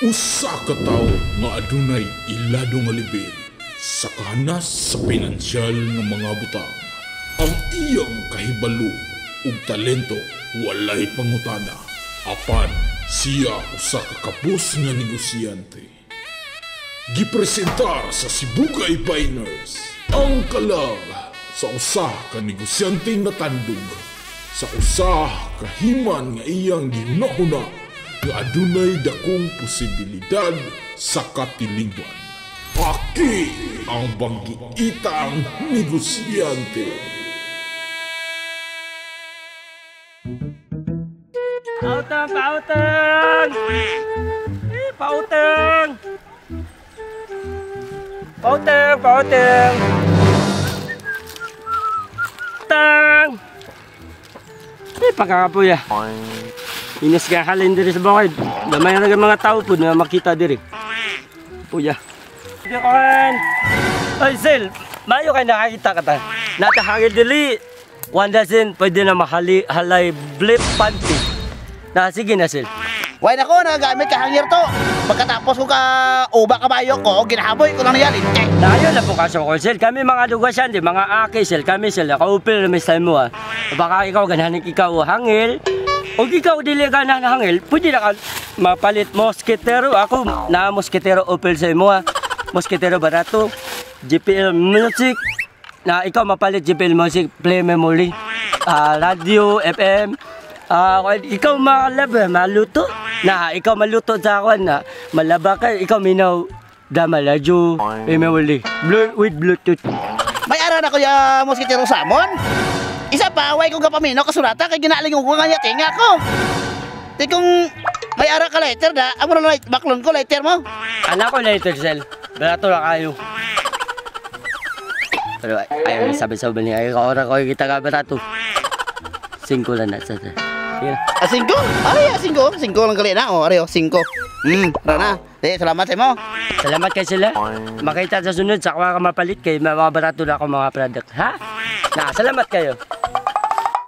Usa ka tawo nga adunay ilado nga libin sa kahanas sa pinansyal nga mga butang. Ang iyang kahibalo ug talento walay pangutana. Apan siya usa ka kapos nga negosyante. Gipresentar sa Sibugay Pioneers ang kalag sa usa ka negosyante nga tandog sa usa ka himan nga iyang ginahuna nga adunay dakong posibilidad sa katilingban. Aki ang banggiitang negosyante. Pautang! Pautang! Pautang! Pautang! Pautang! Pautang! Pagkakapuya. Inis ka halin diri sa bukid. Gamay na mga tao po na makita diri. Puya. Sige kawan. Ay Sil, mayo kayo nakakita ka ta. Natahagil dili. 1 dozen pwede na halay blip panty. Sige na Sil. Why na ko, nagagamit ka hangir to. Pagkatapos ko ka uba kabayo ko, ginahaboy ko lang yan. Dayo na po kaso ko Sil. Kami mga lugasan, di mga aki Sil. Kami Sil, nakaupil na may style mo ha. Baka ikaw ganahan ikaw hangil. O ikaw dili ka na hangil, pwede na ka mapalit moskitero. Ako na moskitero upil sa imo ha. Moskitero barato, GPL music. Na ikaw mapalit GPL music, play memory. Radio, FM. Ikaw maluto. Na ikaw maluto sa akin na malaba ka, ikaw minaw damaladyo, memory. With Bluetooth. May ara na ko ya moskitero samon. Isa pa, away ko kapaminaw kasurata kay ginaling ko nga tinga ko. Di kung may ara ka lighter da, amo na light baklon ko lighter mo. Anak ko lighter Sel. Barato lang kayo. Pero ayaw na sabi sa ubal niya. Ayaw ka ko kita ka barato. 5 lang na sa. Yeah. 5? Ay, 5 lang gali na. O, areyo, 5. Rana. Salamat sa mo. Salamat kay sila. Makita sa sunod, sa ka mapalit kay mga barato na ako mga product. Ha? Salamat kayo.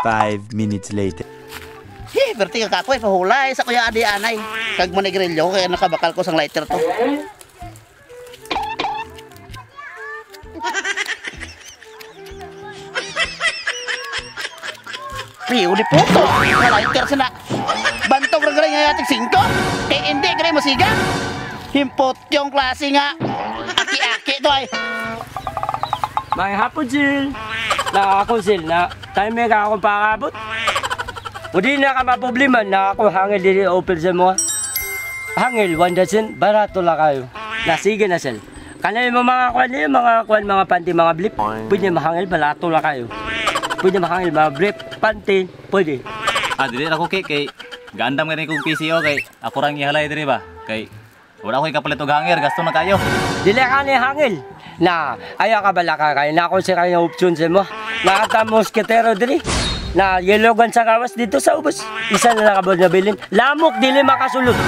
5 minutes later. Berti ka kakoy, pahulay sa kuya adi anay. Kag manigrilyo, kaya nakabakal ko sang lighter to. Piyo ni puto, na lighter sila. Bantog rin nga yating 5. Hindi, gano'y masiga. Himpot yung klase nga. Aki-aki to ay. May hapon Sil. Na ako Sil, na time ka akong pakabot. O di na ka maproblema na ako hangil dili open sa mo. Hangil, 1 dozen, barato lang kayo. Sige na Sil. Kanay mo mga mga panty, mga blip. Pwede mahangil, barato lang kayo. Pwede mahangil, mga blip, panty, pwede. Dili ako kay gandam nga rin kong PCO kay ako rang ihalay diri ba. Kay wala ko ikapalit og hanger, gasto na kayo. Dili ka ni hangil. Na ayaw ka bala ka kay na ako sa kanya option sa mo. Nakata moskitero diri. Na yelogan sa kawas dito sa ubos. Isa na nakabod na bilin. Lamok dili makasulod.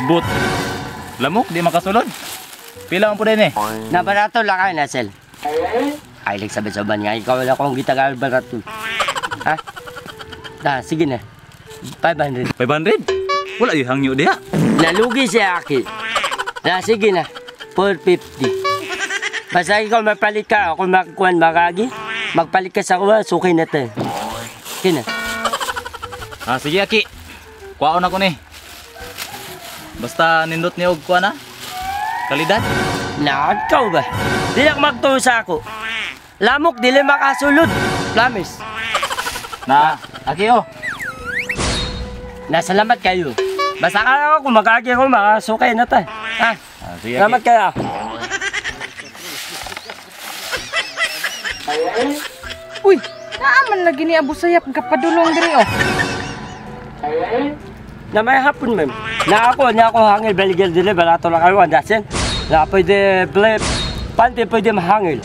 But. Lamok di makasulod. Pila man po din eh. Na barato lang kayo na Sel. Ay sabi sa ban nga ikaw wala kong gitagal barato. Ha? Sige na. 500. 500? Wala yung hangyo diha. Nalugi siya aki. Sige na. 450. Basta ikaw mapalit ka, ako magkuhan makagi. Magpalit ka sa kuha, suki na ito. Okay na. Sige aki. Kuhaon ako ni. Basta nindot niyo og kuha na. Kalidad. Ikaw ba? Dili ako magtuo sa ako. Lamok, dili makasulod. Promise. Aki oh. Salamat kayo. Basta ka ako, magagi ako, makasukay na ito. Sige, salamat kayo. Uy, naaman lagi ni Abu Sayap kapadulong diri oh. Na may hapon ma'am. Na ako hangil baligel dili barato lang kayo andasin. Na pwede blip panty pwede mahangil.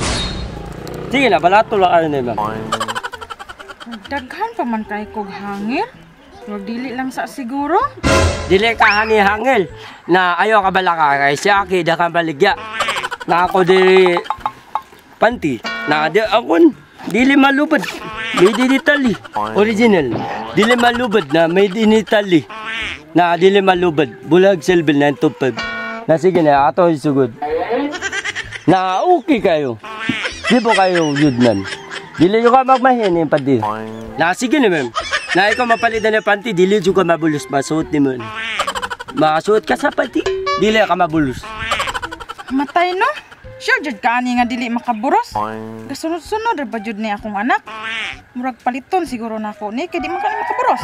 Sige na barato lang kayo ni ma'am. Daghan pa man kay kog hangir. Pero dili lang sa siguro. Dili ka hangil. Na ayaw ka bala ka kay siya aki da ka baligya. Na ako dili panty. Na di ako dili malubad. Made in Italy. Original. Dili malubad na made in Italy. na dili malubad, bulag silbil 925. Na sige na, ato isugod. Na okay kayo. Di po kayo yudnan. Dili nyo ka magmahin yung pati. Na sige na ma'am. Na ikaw mapalitan ng panty, dili nyo ka mabulos. Masuot ni mo. Makasuot ka sa panty, dili ka mabulos. Matay no? Sure jud ka ani nga dili makaburos. Gasunod-sunod ra ba jud ni akong anak? Murag paliton siguro nako ni kay di man kani makaburos.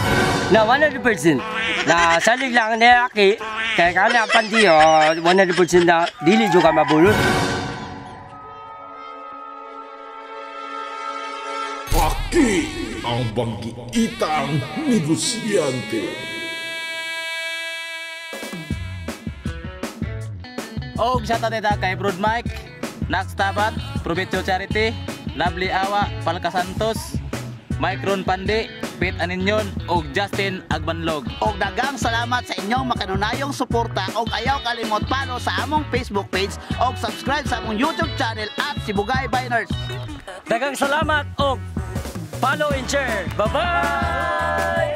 Na 100%. Na salig lang ni Aki, kaya ka na panty 100% na dili nyo ka mabulos. Aki ang banggiitang negosyante. Og sa tateda kay Broad Mike, Nax Tabat, Provecho Charity, Lovely Awa, Palka Santos, Mike Ron Pandi, Pete Aninyon, og Justin Agbanlog. Og daghang salamat sa inyong makanunayong suporta og ayaw kalimot follow sa among Facebook page og subscribe sa among YouTube channel at Sibugay Biners. Daghang salamat og follow and share. Bye-bye!